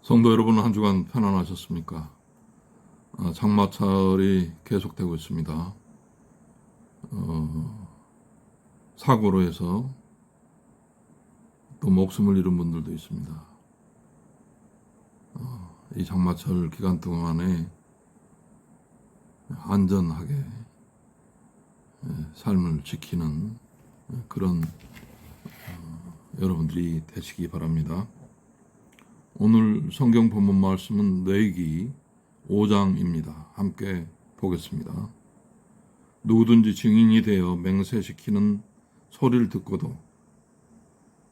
성도 여러분, 한 주간 편안하셨습니까? 장마철이 계속되고 있습니다. 사고로 해서 또 목숨을 잃은 분들도 있습니다. 이 장마철 기간 동안에 안전하게 삶을 지키는 그런 여러분들이 되시기 바랍니다. 오늘 성경 본문 말씀은 레위기 5장입니다. 함께 보겠습니다. 누구든지 증인이 되어 맹세시키는 소리를 듣고도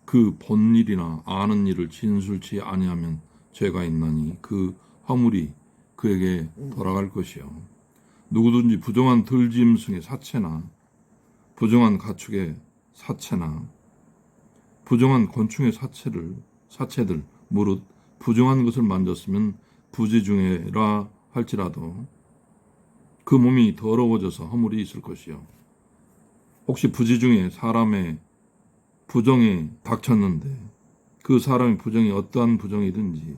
그 본 일이나 아는 일을 진술치 아니하면 죄가 있나니 그 허물이 그에게 돌아갈 것이요. 누구든지 부정한 들짐승의 사체나 부정한 가축의 사체나 부정한 곤충의 사체들 무릇 부정한 것을 만졌으면 부지중해라 할지라도 그 몸이 더러워져서 허물이 있을 것이요. 혹시 부지중에 사람의 부정에 닥쳤는데 그 사람의 부정이 어떠한 부정이든지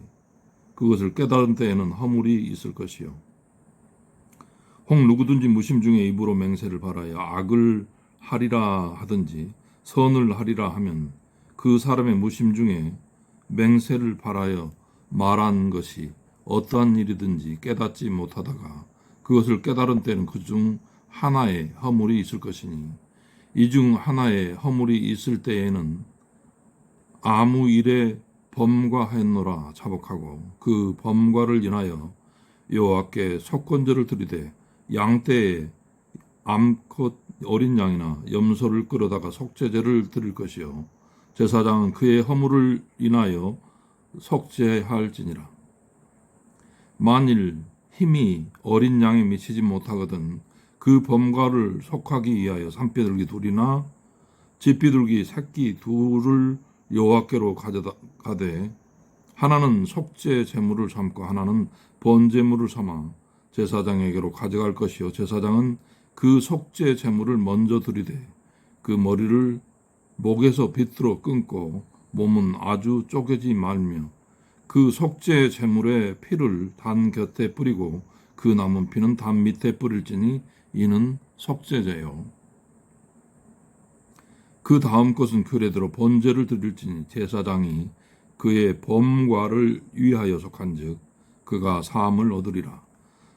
그것을 깨달은 때에는 허물이 있을 것이요. 혹 누구든지 무심 중에 입으로 맹세를 발하여 악을 하리라 하든지 선을 하리라 하면 그 사람의 무심 중에 맹세를 발하여 말한 것이 어떠한 일이든지 깨닫지 못하다가 그것을 깨달은 때는 그 중 하나의 허물이 있을 것이니 이 중 하나의 허물이 있을 때에는 아무 일에 범과하였노라 자복하고 그 범과를 인하여 여호와께 속건제를 드리되 양떼에 암컷 어린 양이나 염소를 끌어다가 속죄제를 드릴 것이요 제사장은 그의 허물을 인하여 속죄할지니라. 만일 힘이 어린 양에 미치지 못하거든 그 범과를 속하기 위하여 산비둘기 둘이나 쥐비둘기 새끼 둘을 여호와께로 가져가되 하나는 속죄 제물을 삼고 하나는 번제물을 삼아 제사장에게로 가져갈 것이요 제사장은 그 속죄 제물을 먼저 드리되 그 머리를 목에서 비틀어 끊고 몸은 아주 쪼개지 말며 그 속죄 제물의 피를 단 곁에 뿌리고 그 남은 피는 단 밑에 뿌릴지니 이는 속죄제요. 그 다음 것은 규례대로 번제를 드릴지니 제사장이 그의 범과를 위하여 속한즉 그가 사함을 얻으리라.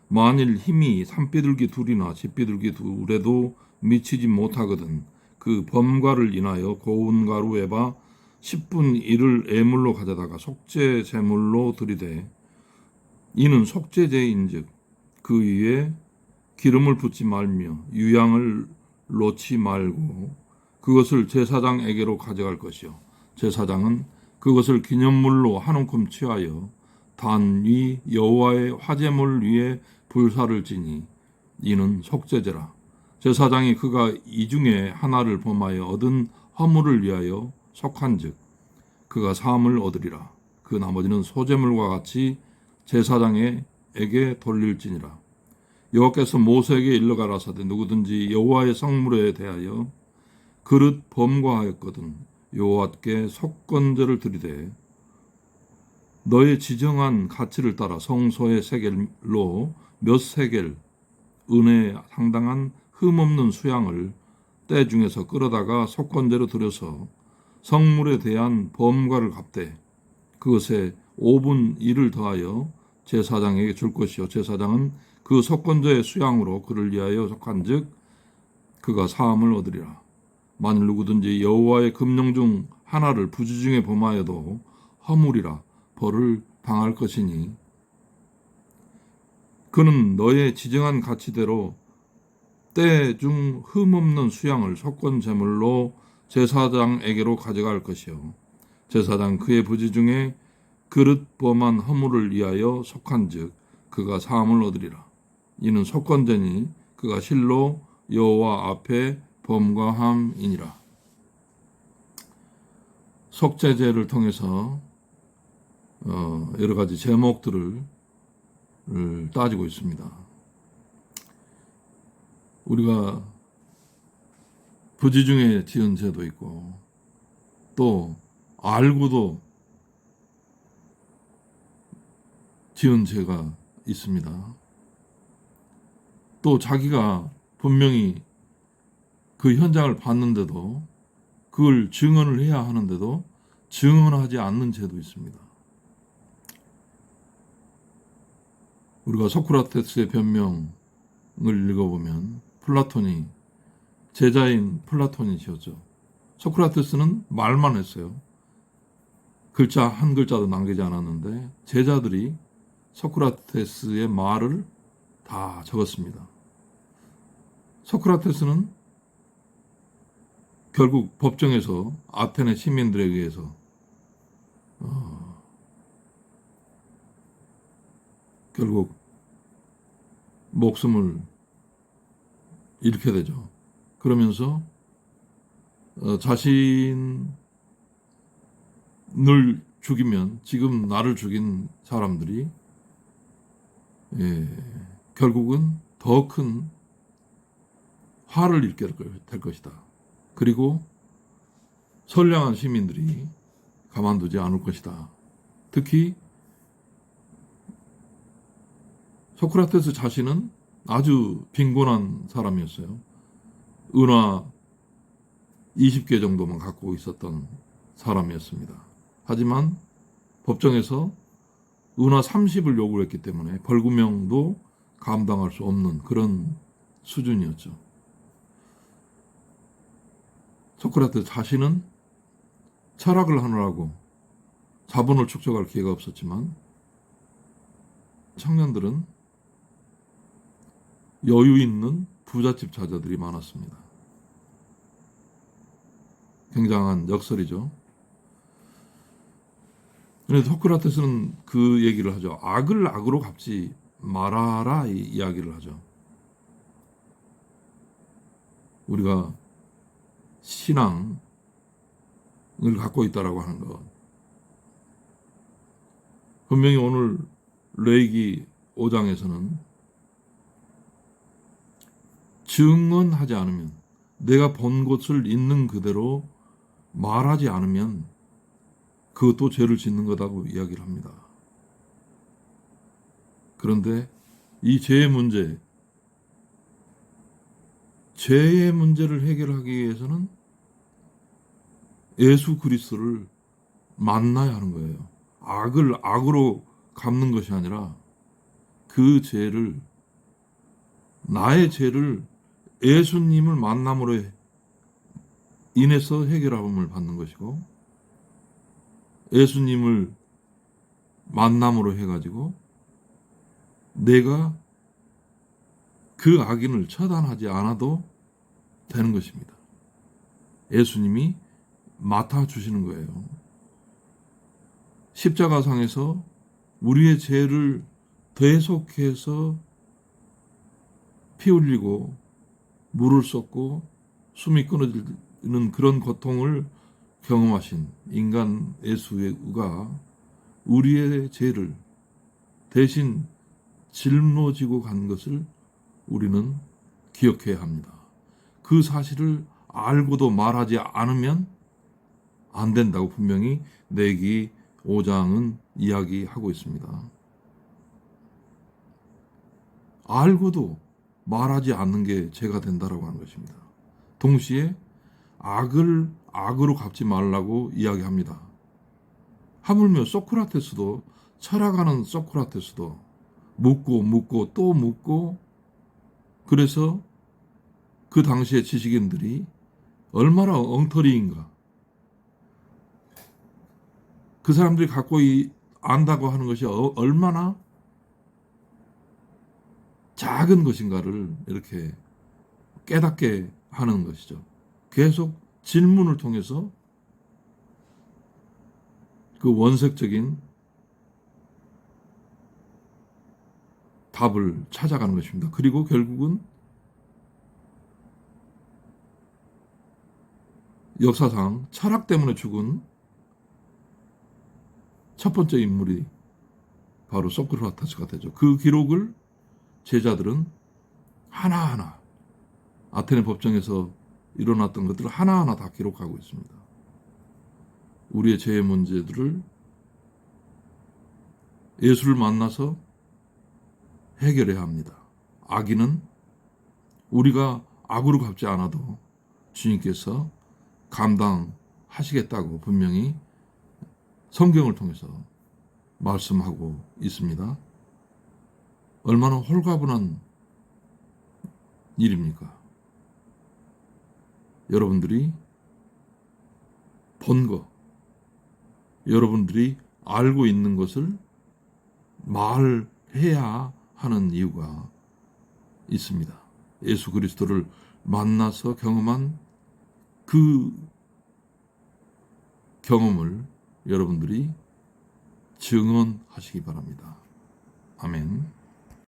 만일 힘이 산비둘기 둘이나 쥐비둘기 둘에도 미치지 못하거든 그 범과를 인하여 고운 가루 에바 10분 1을 애물로 가져다가 속죄 제물로 드리되 이는 속죄제인즉 그 위에 기름을 붓지 말며 유향을 놓지 말고 그것을 제사장에게로 가져갈 것이요 제사장은 그것을 기념물로 한 움큼 취하여 단 위 여호와의 화제물 위에 불사를 지니 이는 속죄제라. 제사장이 그가 이 중에 하나를 범하여 얻은 허물을 위하여 속한즉 그가 사함을 얻으리라. 그 나머지는 소제물과 같이 제사장에게 돌릴지니라. 여호와께서 모세에게 일러 가라사대 누구든지 여호와의 성물에 대하여 그릇 범과하였거든 여호와께 속건제를 드리되 너의 지정한 가치를 따라 성소의 세겔로 몇 세겔 은혜에 상당한 흠없는 수양을 때 중에서 끌어다가 속건제로 드려서 성물에 대한 범과를 갚되 그것에 5분 1을 더하여 제사장에게 줄 것이요 제사장은 그 속건제의 수양으로 그를 위하여 속한즉 그가 사함을 얻으리라. 만일 누구든지 여호와의 금령 중 하나를 부지중에 범하여도 허물이라 벌을 당할 것이니 그는 너의 지정한 가치대로 때 중 흠없는 수양을 속건 제물로 제사장에게로 가져갈 것이요 제사장 그의 부지 중에 그릇 범한 허물을 위하여 속한즉 그가 사함을 얻으리라. 이는 속건제니 그가 실로 여호와 앞에 범과함이니라. 속죄제를 통해서 여러 가지 제목들을 따지고 있습니다. 우리가 부지 중에 지은 죄도 있고 또 알고도 지은 죄가 있습니다. 또 자기가 분명히 그 현장을 봤는데도 그걸 증언을 해야 하는데도 증언하지 않는 죄도 있습니다. 우리가 소크라테스의 변명을 읽어보면 플라톤이 제자인 플라톤이셨죠. 소크라테스는 말만 했어요. 글자 한 글자도 남기지 않았는데 제자들이 소크라테스의 말을 다 적었습니다. 소크라테스는 결국 법정에서 아테네 시민들에 의해서 결국 목숨을 잃게 되죠. 그러면서 자신을 죽이면 지금 나를 죽인 사람들이 결국은 더 큰 화를 입게 될 것이다. 그리고 선량한 시민들이 가만두지 않을 것이다. 특히 소크라테스 자신은 아주 빈곤한 사람이었어요. 은화 20개 정도만 갖고 있었던 사람이었습니다. 하지만 법정에서 은화 30을 요구를 했기 때문에 벌금형도 감당할 수 없는 그런 수준이었죠. 소크라테스 자신은 철학을 하느라고 자본을 축적할 기회가 없었지만 청년들은 여유 있는 부잣집 자녀들이 많았습니다. 굉장한 역설이죠. 그런데 소크라테스는 그 얘기를 하죠. 악을 악으로 갚지 말아라 이 이야기를 하죠. 우리가 신앙을 갖고 있다라고 하는 것. 분명히 오늘 레위기 5장에서는 증언하지 않으면, 내가 본 것을 있는 그대로 말하지 않으면 그것도 죄를 짓는 거다고 이야기를 합니다. 그런데 이 죄의 문제를 해결하기 위해서는 예수 그리스도를 만나야 하는 거예요. 악을 악으로 갚는 것이 아니라 그 죄를, 나의 죄를 예수님을 만남으로 인해서 해결함을 받는 것이고, 예수님을 만남으로 해가지고 내가 그 악인을 처단하지 않아도 되는 것입니다. 예수님이 맡아주시는 거예요. 십자가상에서 우리의 죄를 대속해서 피 흘리고 물을 쏟고 숨이 끊어지는 그런 고통을 경험하신 인간 예수가 우리의 죄를 대신 짊어지고 간 것을 우리는 기억해야 합니다. 그 사실을 알고도 말하지 않으면 안 된다고 분명히 레위기 5장은 이야기하고 있습니다. 알고도 말하지 않는 게 죄가 된다라고 하는 것입니다. 동시에 악을 악으로 갚지 말라고 이야기합니다. 하물며 소크라테스도, 철학하는 소크라테스도 묻고 또 묻고, 그래서 그 당시의 지식인들이 얼마나 엉터리인가, 그 사람들이 갖고 안다고 하는 것이 얼마나 작은 것인가를 이렇게 깨닫게 하는 것이죠. 계속 질문을 통해서 그 원색적인 답을 찾아가는 것입니다. 그리고 결국은 역사상 철학 때문에 죽은 첫 번째 인물이 바로 소크라테스가 되죠. 그 기록을 제자들은 하나하나 아테네 법정에서 일어났던 것들을 하나하나 다 기록하고 있습니다. 우리의 죄의 문제들을 예수를 만나서 해결해야 합니다. 악인은 우리가 악으로 갚지 않아도 주님께서 감당하시겠다고 분명히 성경을 통해서 말씀하고 있습니다. 얼마나 홀가분한 일입니까? 여러분들이 본 것, 여러분들이 알고 있는 것을 말해야 하는 이유가 있습니다. 예수 그리스도를 만나서 경험한 그 경험을 여러분들이 증언하시기 바랍니다. 아멘.